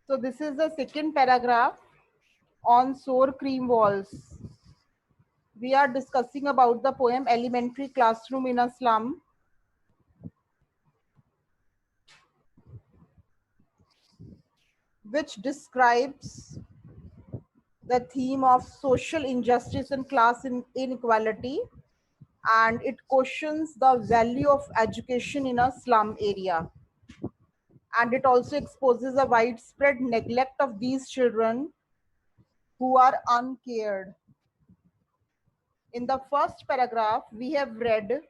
So this is the second paragraph on sour cream walls. We are discussing about the poem Elementary Classroom in a Slum. Which describes the theme of social injustice and class inequality, and it questions the value of education in a slum area, and it also exposes a widespread neglect of these children who are uncared. In the first paragraph, we have read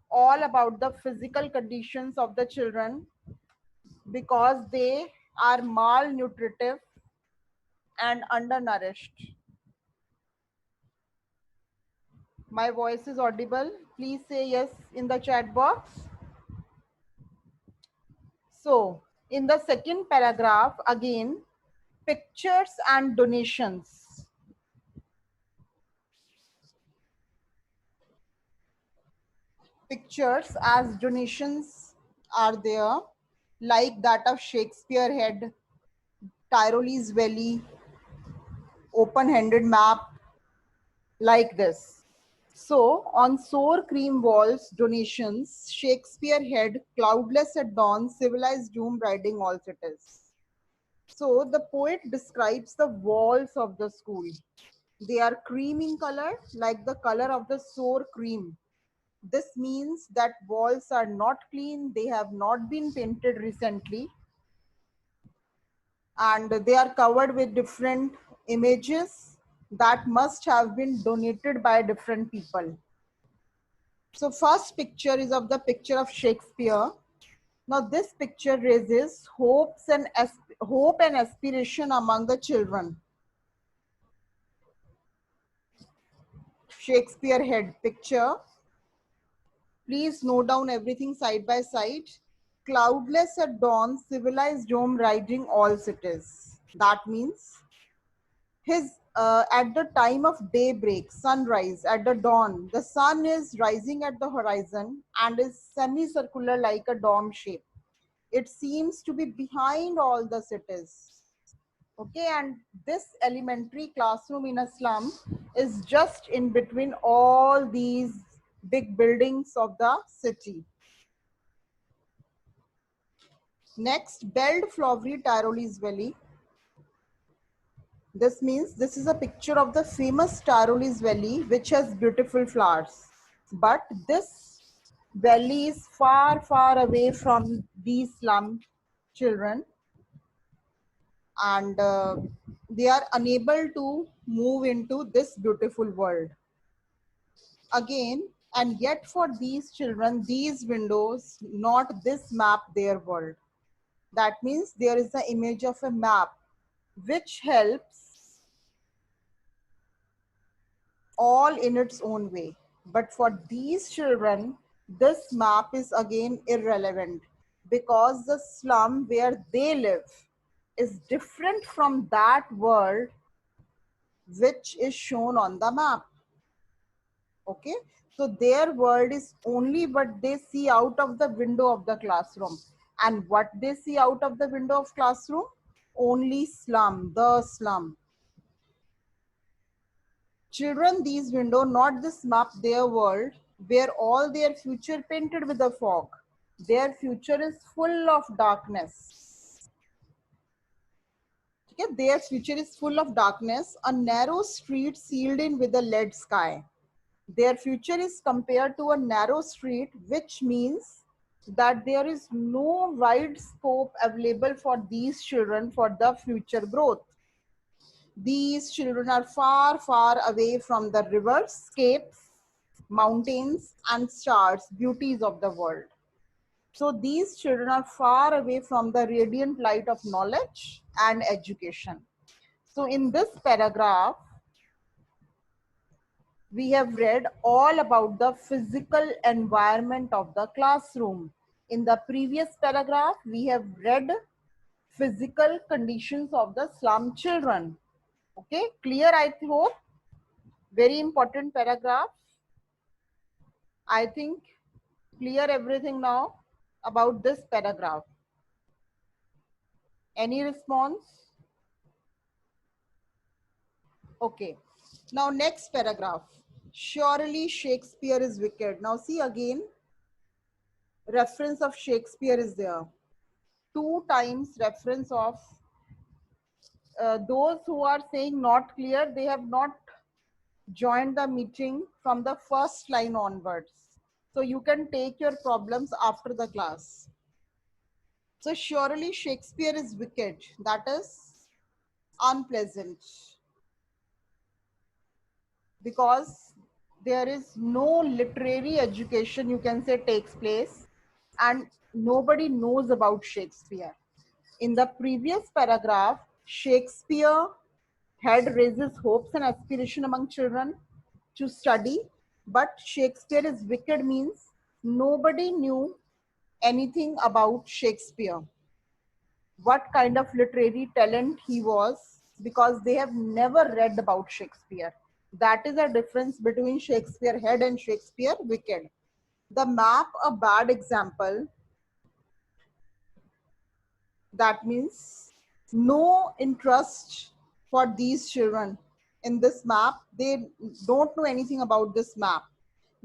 all about the physical conditions of the children because they are malnutritive and undernourished. My voice is audible. Please say yes in the chat box. So, in the second paragraph, again, pictures and donations. Pictures as donations are there, like that of Shakespeare Head, Tyrolese Valley, open-handed map, like this. So, on sour cream walls, donations, Shakespeare Head, cloudless at dawn, civilized doom riding all cities. So, the poet describes the walls of the school. They are cream in color, like the color of the sour cream. This means that walls are not clean, they have not been painted recently, and they are covered with different images that must have been donated by different people. So first picture is of the picture of Shakespeare. Now this picture raises hope and aspiration among the children. Shakespeare Head picture. Please note down everything side by side. Cloudless at dawn, civilized dome riding all cities. That means at the time of daybreak, sunrise, at the dawn, the sun is rising at the horizon and is semicircular like a dome shape. It seems to be behind all the cities. Okay, and this elementary classroom in a slum is just in between all these big buildings of the city. Next, Belde Flowery Tyrolese Valley. This means this is a picture of the famous Tyrolese Valley, which has beautiful flowers. But this valley is far, far away from these slum children, and they are unable to move into this beautiful world. Again, and yet for these children, these windows, not this map, their world. That means there is an image of a map which helps all in its own way. But for these children, this map is again irrelevant because the slum where they live is different from that world which is shown on the map. Okay, so their world is only what they see out of the window of the classroom. And what they see out of the window of classroom? Only slum, the slum. Children, these window, not this map, their world, where all their future painted with a fog. Their future is full of darkness. Okay? Their future is full of darkness, a narrow street sealed in with a lead sky. Their future is compared to a narrow street, which means that there is no wide scope available for these children for the future growth. These children are far, far away from the rivers, scapes, mountains, and stars, beauties of the world. So these children are far away from the radiant light of knowledge and education. So in this paragraph, we have read all about the physical environment of the classroom. In the previous paragraph, we have read physical conditions of the slum children. Okay, clear, I hope. Very important paragraph. I think clear everything now about this paragraph. Any response? Okay. Now next paragraph. Surely Shakespeare is wicked. Now see again, reference of Shakespeare is there. 2 times reference of those who are saying not clear, they have not joined the meeting from the first line onwards. So you can take your problems after the class. So surely Shakespeare is wicked. That is unpleasant because there is no literary education, you can say, takes place and nobody knows about Shakespeare. In the previous paragraph, Shakespeare had raises hopes and aspiration among children to study, but Shakespeare is wicked means nobody knew anything about Shakespeare, what kind of literary talent he was, because they have never read about Shakespeare. That is a difference between Shakespeare head and Shakespeare wicked. The map, a bad example. That means no interest for these children in this map. They don't know anything about this map.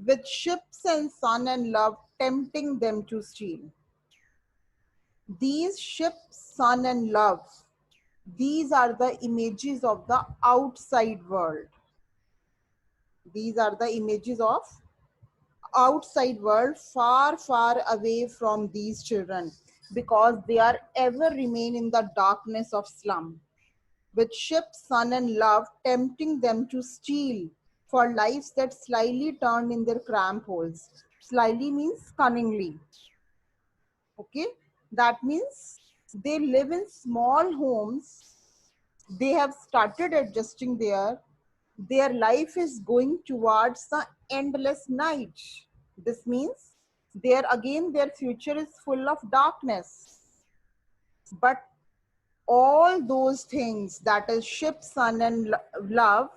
With ships and sun and love tempting them to steal. These ships, sun and love, these are the images of the outside world. These are the images of outside world, far, far away from these children, because they are ever remain in the darkness of slum. With ship, sun and love tempting them to steal for lives that slyly turn in their cramp holes. Slyly means cunningly. Okay, that means they live in small homes. They have started adjusting there. Their life is going towards the endless night. This means there again their future is full of darkness. But all those things, that is ship, sun and love,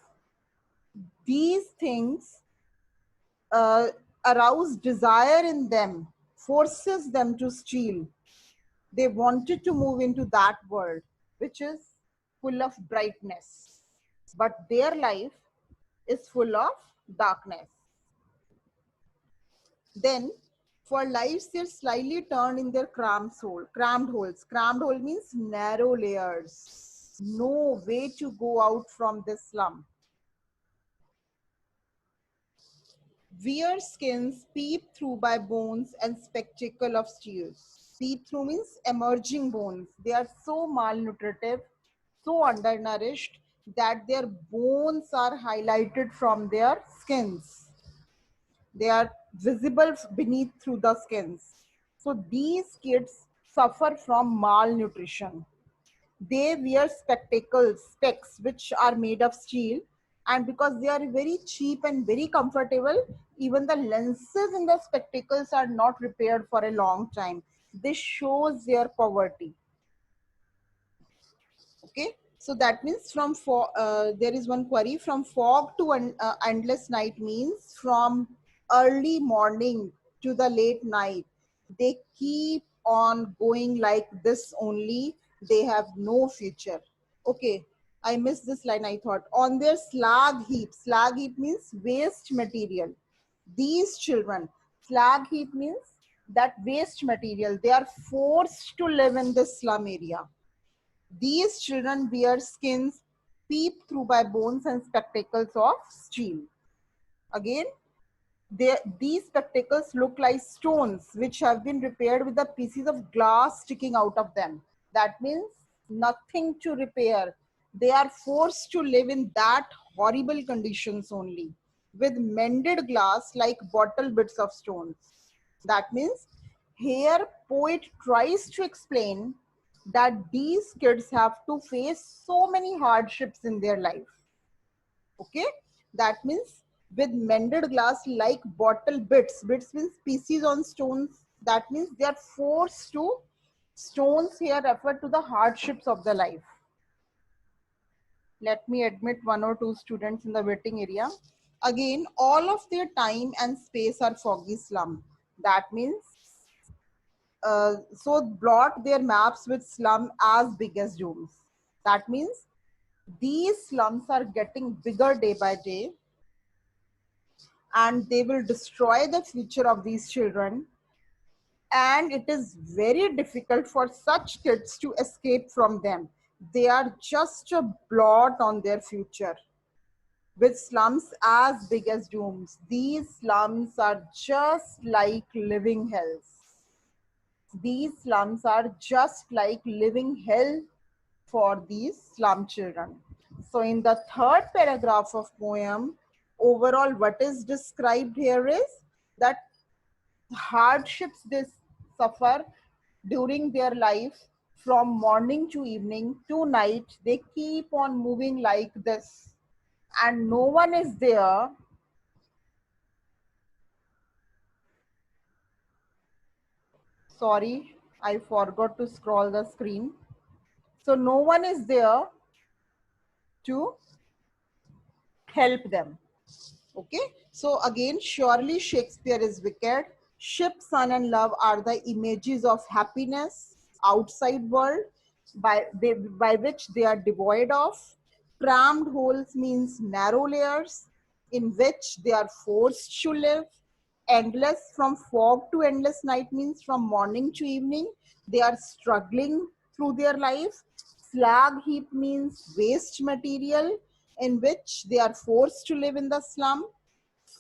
these things arouse desire in them, forces them to steal. They wanted to move into that world, which is full of brightness. But their life is full of darkness. Then, for lives they're slightly turned in their cramped holes. Cramped hole means narrow layers. No way to go out from this slum. Weird skins peep through by bones and spectacle of stews. Peep through means emerging bones. They are so malnutritive, so undernourished that their bones are highlighted from their skins. They are visible beneath through the skins. So these kids suffer from malnutrition. They wear specs, which are made of steel. And because they are very cheap and very comfortable, even the lenses in the spectacles are not repaired for a long time. This shows their poverty. Okay, so that means there is one query, from fog to endless night means from early morning to the late night. They keep on going like this only. They have no future. Okay, I missed this line. I thought on their slag heap means waste material. These children, slag heap means that waste material. They are forced to live in this slum area. These children wear skins peep through by bones and spectacles of steel. Again, these spectacles look like stones which have been repaired with the pieces of glass sticking out of them. That means nothing to repair. They are forced to live in that horrible conditions only, with mended glass like bottle bits of stones. That means here poet tries to explain that these kids have to face so many hardships in their life. Okay, that means with mended glass like bottle bits means pieces on stones. That means they are forced to, stones here refer to the hardships of the life. Let me admit 1 or 2 students in the waiting area. Again, all of their time and space are foggy slum. That means so blot their maps with slum as big as domes. That means these slums are getting bigger day by day, and they will destroy the future of these children. And it is very difficult for such kids to escape from them. They are just a blot on their future. With slums as big as domes, these slums are just like living hells. These slums are just like living hell for these slum children. So in the third paragraph of poem, overall what is described here is that hardships they suffer during their life, from morning to evening to night. They keep on moving like this, and no one is there. Sorry, I forgot to scroll the screen. So no one is there to help them. Okay, so again, surely Shakespeare is wicked. Ship, sun, and love are the images of happiness outside world by which they are devoid of. Crammed holes means narrow layers in which they are forced to live. Endless, from fog to endless night, means from morning to evening they are struggling through their life. Slag heap means waste material in which they are forced to live in the slum.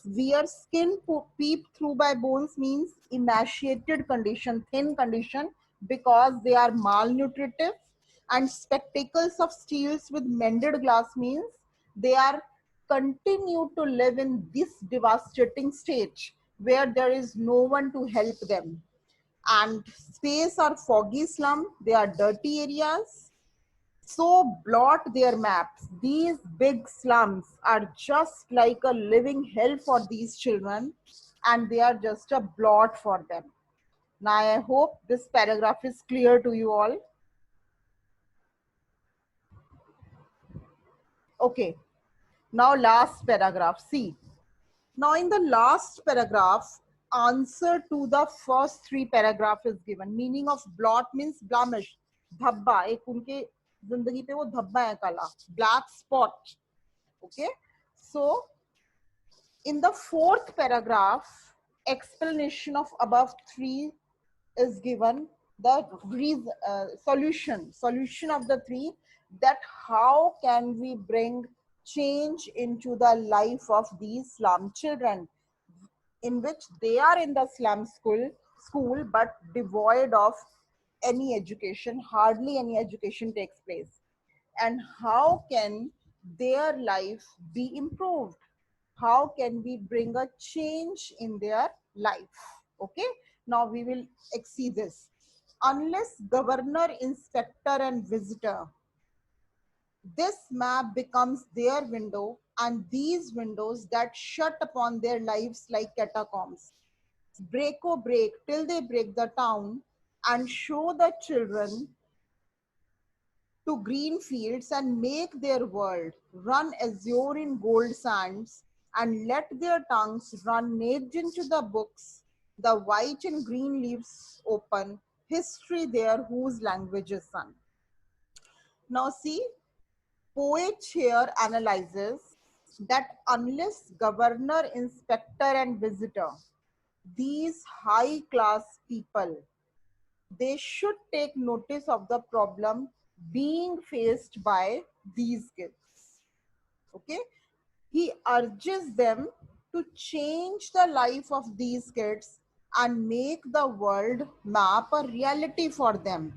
Where skin peep through by bones means emaciated condition, thin condition, because they are malnutritive. And spectacles of steels with mended glass means they are continue to live in this devastating stage where there is no one to help them. And space or foggy slum, they are dirty areas, so blot their maps. These big slums are just like a living hell for these children, and they are just a blot for them. Now, I hope this paragraph is clear to you all. Okay, now last paragraph. See, now in the last paragraph, answer to the first three paragraph is given. Meaning of blot means blemish, धब्बा, एक उनके जिंदगी पे वो धब्बा है काला, black spot. Okay, so in the fourth paragraph, explanation of above three is given. The solution of the three, that how can we bring change into the life of these slum children, in which they are in the slum school but devoid of any education, hardly any education takes place. And how can their life be improved? How can we bring a change in their life? Okay, now we will see this. Unless governor, inspector, and visitor, this map becomes their window, and these windows that shut upon their lives like catacombs. Break or break till they break the town and show the children to green fields and make their world run azure in gold sands, and let their tongues run naked into the books, the white and green leaves open, history there whose language is sun. Now see, poet here analyzes that unless governor, inspector, and visitor, these high class people, they should take notice of the problem being faced by these kids. Okay, he urges them to change the life of these kids and make the world map a reality for them.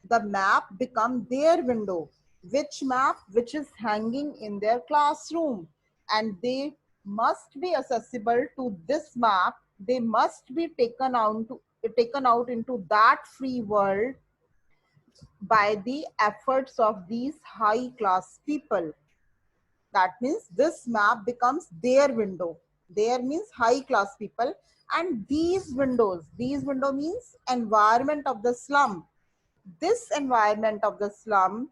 The map become their window. Which map? Which is hanging in their classroom, and they must be accessible to this map. They must be taken out into that free world by the efforts of these high class people. That means this map becomes their window. There means high class people, and these window means environment of the slum. This environment of the slum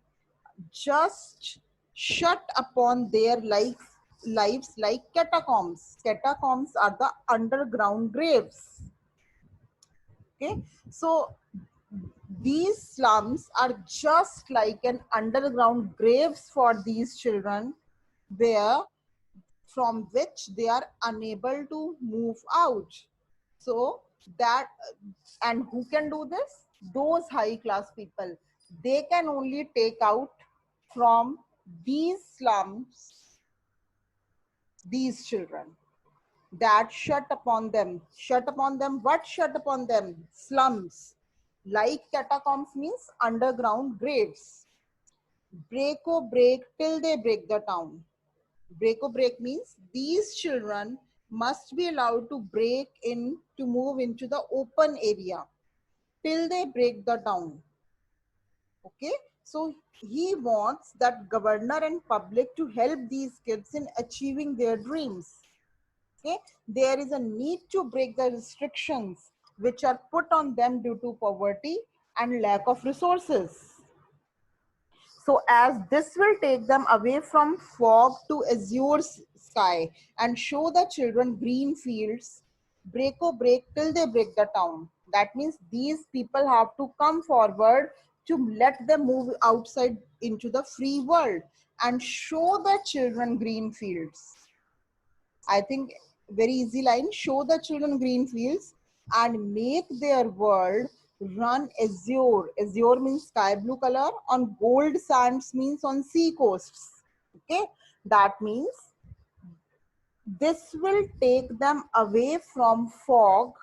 just shut upon their lives like catacombs. Catacombs are the underground graves. Okay, so these slums are just like an underground graves for these children, where from which they are unable to move out. So that, and who can do this? Those high class people. They can only take out from these slums these children that shut upon them. Shut upon them, what shut upon them? Slums. Like catacombs means underground graves. Break or break till they break the town. Break or break means these children must be allowed to break in, to move into the open area till they break the town. Okay, so he wants that governor and public to help these kids in achieving their dreams. Okay, there is a need to break the restrictions which are put on them due to poverty and lack of resources. So as this will take them away from fog to azure sky and show the children green fields, break or break till they break the town. That means these people have to come forward to let them move outside into the free world and show the children green fields. I think very easy line, show the children green fields and make their world run azure. Azure means sky blue color, on gold sands means on sea coasts. Okay, that means this will take them away from fog,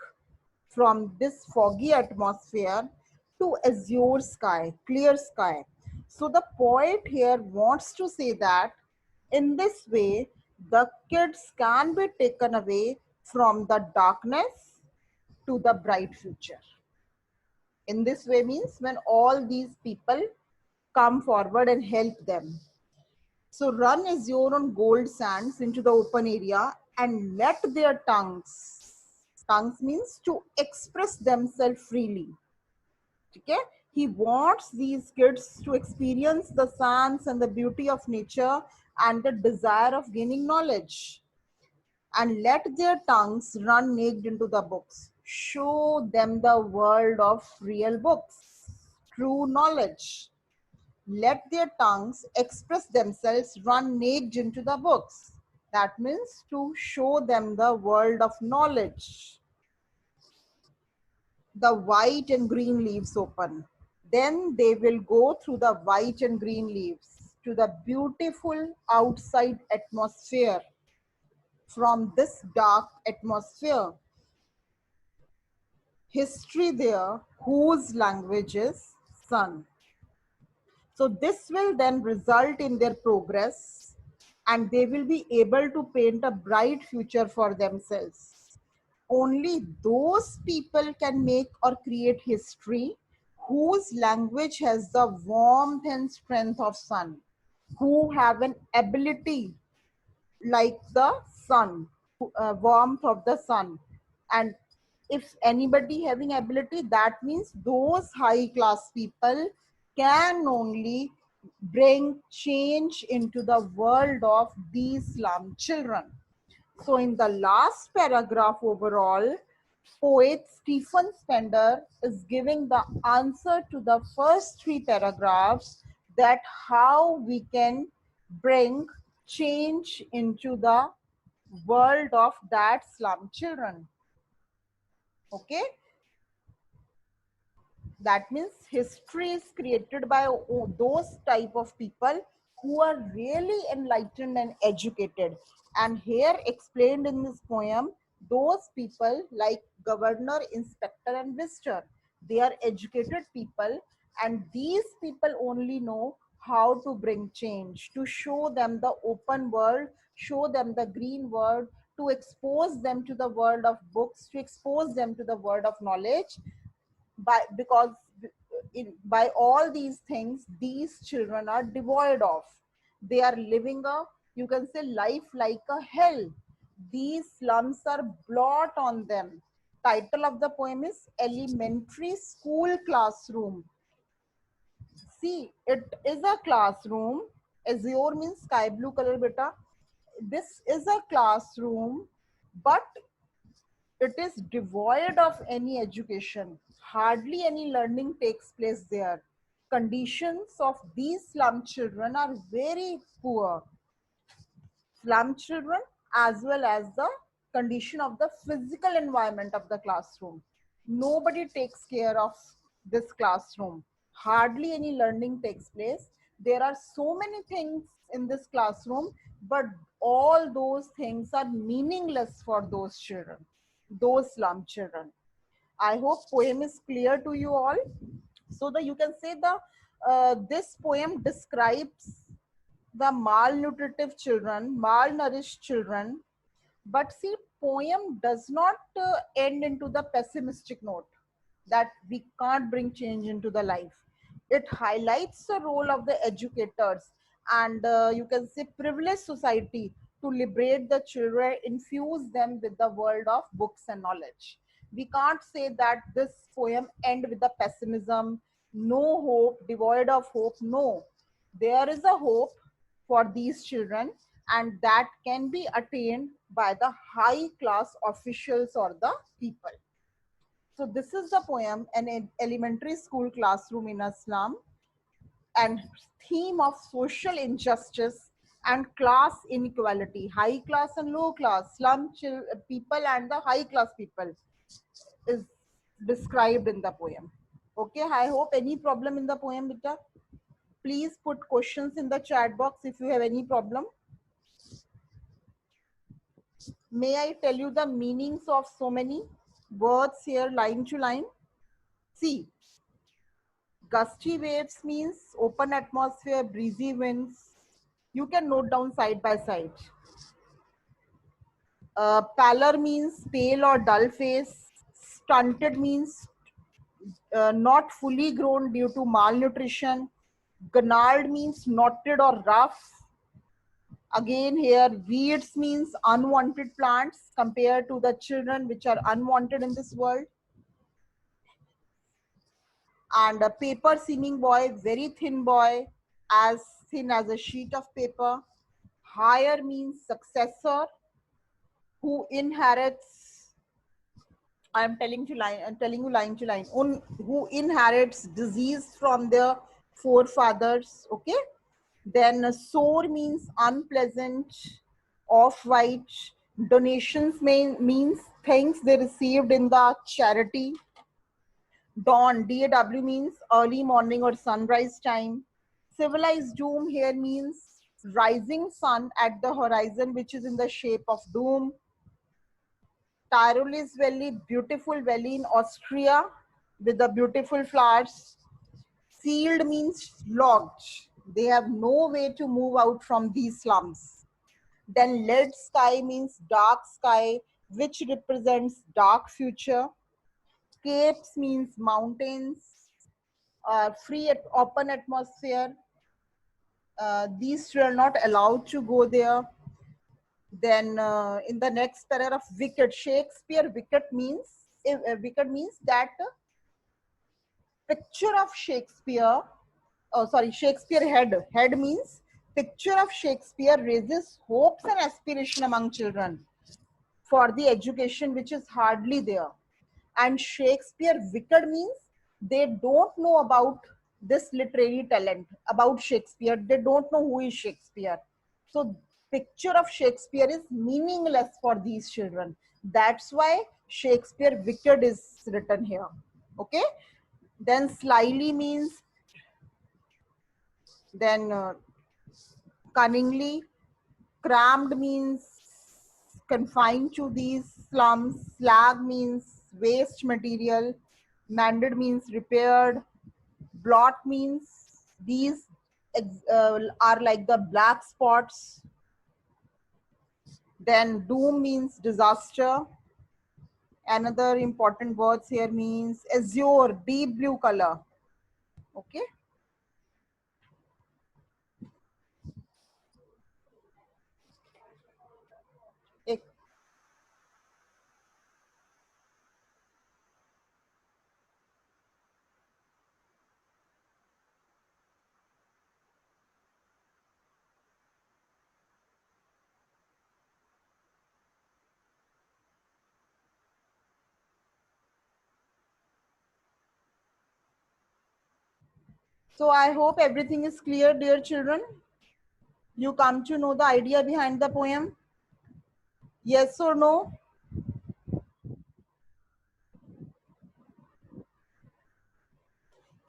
from this foggy atmosphere to azure sky, clear sky. So the poet here wants to say that in this way, the kids can be taken away from the darkness to the bright future. In this way means when all these people come forward and help them. So run azure on gold sands into the open area and let their tongues means to express themselves freely. Okay? He wants these kids to experience the sands and the beauty of nature and the desire of gaining knowledge. And let their tongues run naked into the books. Show them the world of real books, true knowledge. Let their tongues express themselves, run naked into the books. That means to show them the world of knowledge. The white and green leaves open. Then they will go through the white and green leaves to the beautiful outside atmosphere. From this dark atmosphere, history there, whose language is sun. So this will then result in their progress and they will be able to paint a bright future for themselves. Only those people can make or create history whose language has the warmth and strength of sun, who have an ability like the sun, warmth of the sun. And if anybody having ability, that means those high class people can only bring change into the world of these slum children. So in the last paragraph overall, poet Stephen Spender is giving the answer to the first three paragraphs, that how we can bring change into the world of that slum children. Okay, that means history is created by those type of people who are really enlightened and educated. And here explained in this poem, those people like governor, inspector and visitor, they are educated people, and these people only know how to bring change, to show them the open world, show them the green world, to expose them to the world of books, to expose them to the world of knowledge. Because by all these things these children are devoid of, they are living a, you can say, life like a hell. These slums are blot on them. Title of the poem is Elementary School Classroom. See, it is a classroom. Azure means sky blue color, beta. This is a classroom, but It is devoid of any education. Hardly any learning takes place there. Conditions of these slum children are very poor. Slum children, as well as the condition of the physical environment of the classroom. Nobody takes care of this classroom. Hardly any learning takes place. There are so many things in this classroom, but all those things are meaningless for those children, those slum children. I hope poem is clear to you all. So that you can say the this poem describes the malnutritive children, malnourished children. But see, poem does not end into the pessimistic note that we can't bring change into the life. It highlights the role of the educators and you can say privileged society to liberate the children, infuse them with the world of books and knowledge. We can't say that this poem end with the pessimism, no hope, devoid of hope. No, there is a hope for these children, and that can be attained by the high class officials or the people. So this is the poem, an elementary school classroom in a slum, and theme of social injustice and class inequality, high class and low class, slum people and the high class people is described in the poem. Okay, I hope any problem in the poem, Bita? Please put questions in the chat box if you have any problem. May I tell you the meanings of so many words here, line to line? See, gusty waves means open atmosphere, breezy winds. You can note down side by side. Pallor means pale or dull face. Stunted means not fully grown due to malnutrition. Gnarled means knotted or rough. Again here, weeds means unwanted plants compared to the children which are unwanted in this world. And a paper seeming boy, very thin boy, as thin as a sheet of paper. Higher means successor who inherits. I'm telling you line to line. Who inherits disease from their forefathers. Okay. Then sore means unpleasant, off-white. Donations means things they received in the charity. Dawn, DAW means early morning or sunrise time. Civilized doom here means rising sun at the horizon, which is in the shape of doom. Tyrolese Valley, beautiful valley in Austria with the beautiful flowers. Sealed means locked. They have no way to move out from these slums. Then lead sky means dark sky, which represents dark future. Capes means mountains, free open atmosphere. These two are not allowed to go there. Then in the next paragraph, wicked. Shakespeare wicked means that picture of Shakespeare. Oh, sorry, Shakespeare head. Head means picture of Shakespeare raises hopes and aspiration among children for the education which is hardly there. And Shakespeare wicked means they don't know about this literary talent, about Shakespeare. They don't know who is Shakespeare. So picture of Shakespeare is meaningless for these children. That's why Shakespeare wicked is written here. Okay. Then slyly means then cunningly. Crammed means confined to these slums. Slag means waste material. Mended means repaired. Blot means these are like the black spots. Then doom means disaster. Another important words here means azure, deep blue color. Okay. So I hope everything is clear, dear children. You come to know the idea behind the poem. Yes or no?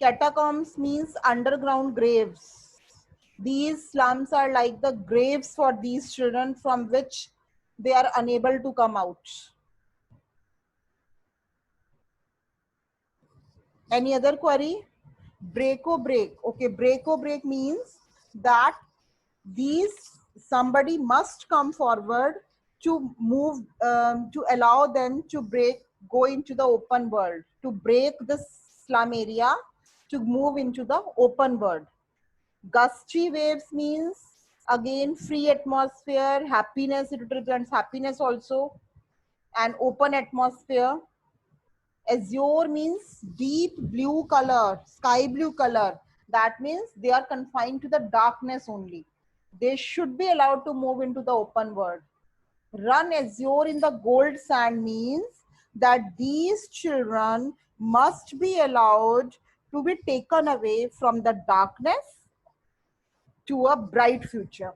Catacombs means underground graves. These slums are like the graves for these children from which they are unable to come out. Any other query? Break or break. Okay, break or break means that these somebody must come forward to move, to allow them to break, go into the open world, to break the slum area, to move into the open world. Gusty waves means again free atmosphere, happiness, it represents happiness also, and open atmosphere. Azure means deep blue color, sky blue color. That means they are confined to the darkness only. They should be allowed to move into the open world. Run azure in the gold sand means that these children must be allowed to be taken away from the darkness to a bright future.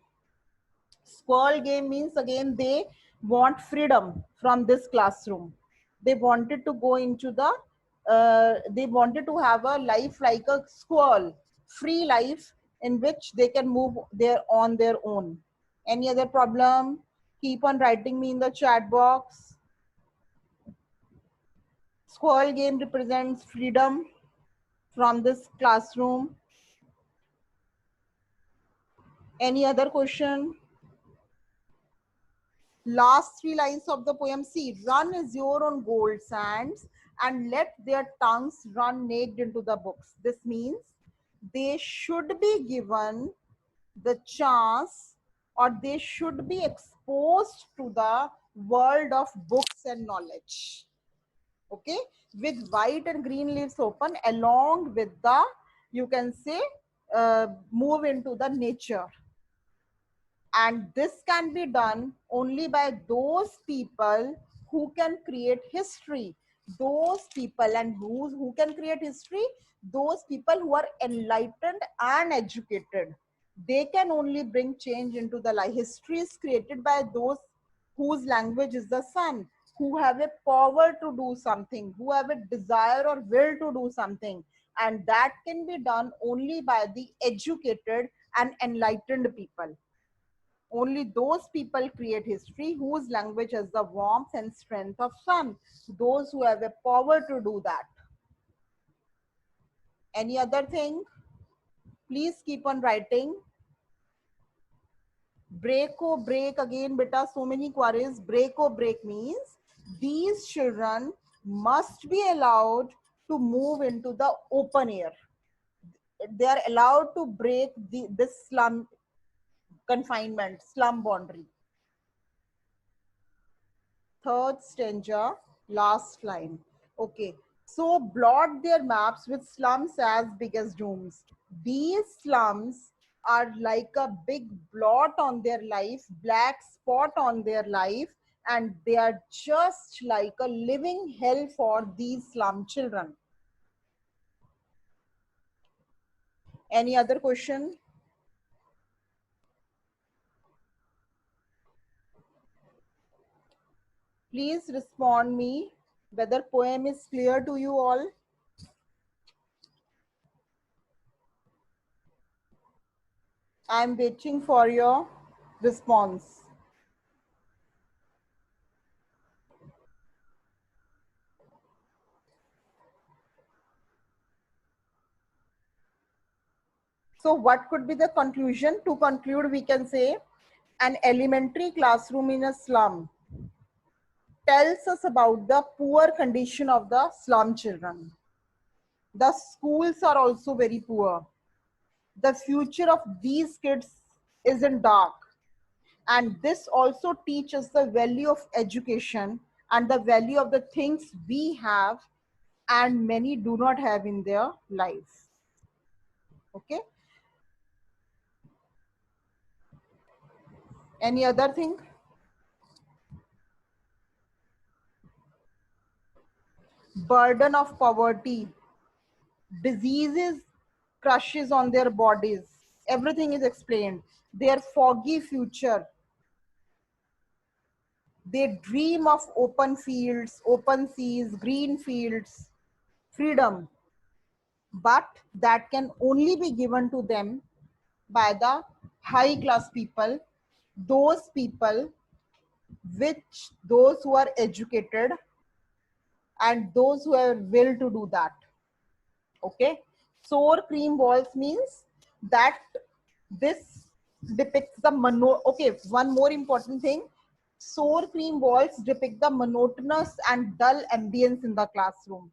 Squirrel game means again they want freedom from this classroom. They wanted to go into the, they wanted to have a life like a squirrel, free life in which they can move there on their own. Any other problem? Keep on writing me in the chat box. Squirrel game represents freedom from this classroom. Any other question? Last three lines of the poem. See, run azure on gold sands and let their tongues run naked into the books. This means they should be given the chance, or they should be exposed to the world of books and knowledge. Okay, with white and green leaves open, along with the, you can say, move into the nature. And this can be done only by those people who can create history. Those people, and who can create history? Those people who are enlightened and educated. They can only bring change into the life. History is created by those whose language is the sun, who have a power to do something, who have a desire or will to do something. And that can be done only by the educated and enlightened people. Only those people create history whose language has the warmth and strength of sun. Those who have a power to do that. Any other thing? Please keep on writing. Break or break again, beta, so many queries. Break or break means these children must be allowed to move into the open air. They are allowed to break this slum confinement, slum boundary. Third stanza, last line. Okay, so blot their maps with slums as big as dooms. These slums are like a big blot on their life, black spot on their life, and they are just like a living hell for these slum children. Any other question? Please respond me whether poem is clear to you all. I am waiting for your response. So what could be the conclusion? To conclude, we can say an elementary classroom in a slum tells us about the poor condition of the slum children. The schools are also very poor. The future of these kids is in dark. And this also teaches the value of education and the value of the things we have and many do not have in their life. Okay. Any other thing? Burden of poverty, diseases crushes on their bodies. Everything is explained. Their foggy future. They dream of open fields, open seas, green fields, freedom. But that can only be given to them by the high class people, those people those who are educated and those who have will to do that. Okay, sour cream walls means that this depicts the okay, one more important thing, sour cream walls depict the monotonous and dull ambience in the classroom,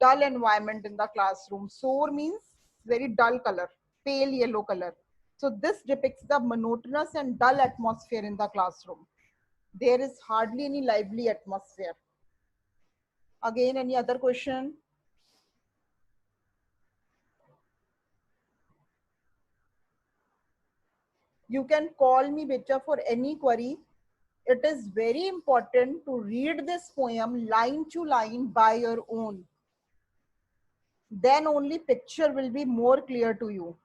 dull environment in the classroom. Sour means very dull color, pale yellow color. So this depicts the monotonous and dull atmosphere in the classroom. There is hardly any lively atmosphere. Again, any other question? You can call me Becha for any query. It is very important to read this poem line to line by your own. Then only picture will be more clear to you.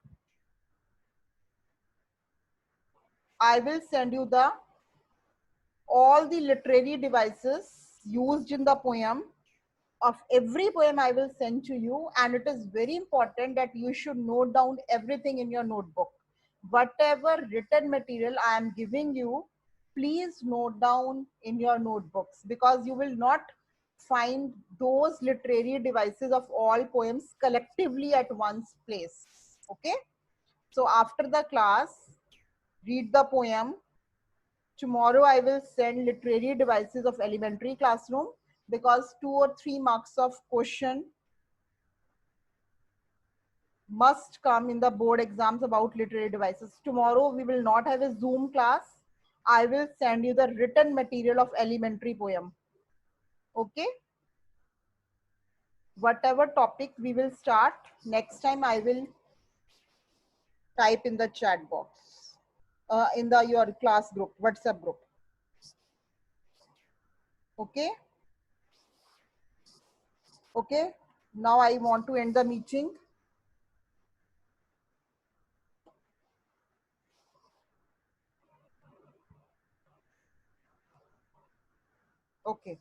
I will send you the all the literary devices used in the poem. Of every poem I will send to you, and it is very important that you should note down everything in your notebook. Whatever written material I am giving you, please note down in your notebooks, because you will not find those literary devices of all poems collectively at one place. Okay, so after the class, read the poem. Tomorrow I will send literary devices of elementary classroom, because 2 or 3 marks of question must come in the board exams about literary devices. Tomorrow we will not have a Zoom class. I will send you the written material of elementary poem. Okay. Whatever topic we will start, next time I will type in the chat box, in the your class group, WhatsApp group. Okay. Okay. Now I want to end the meeting. Okay.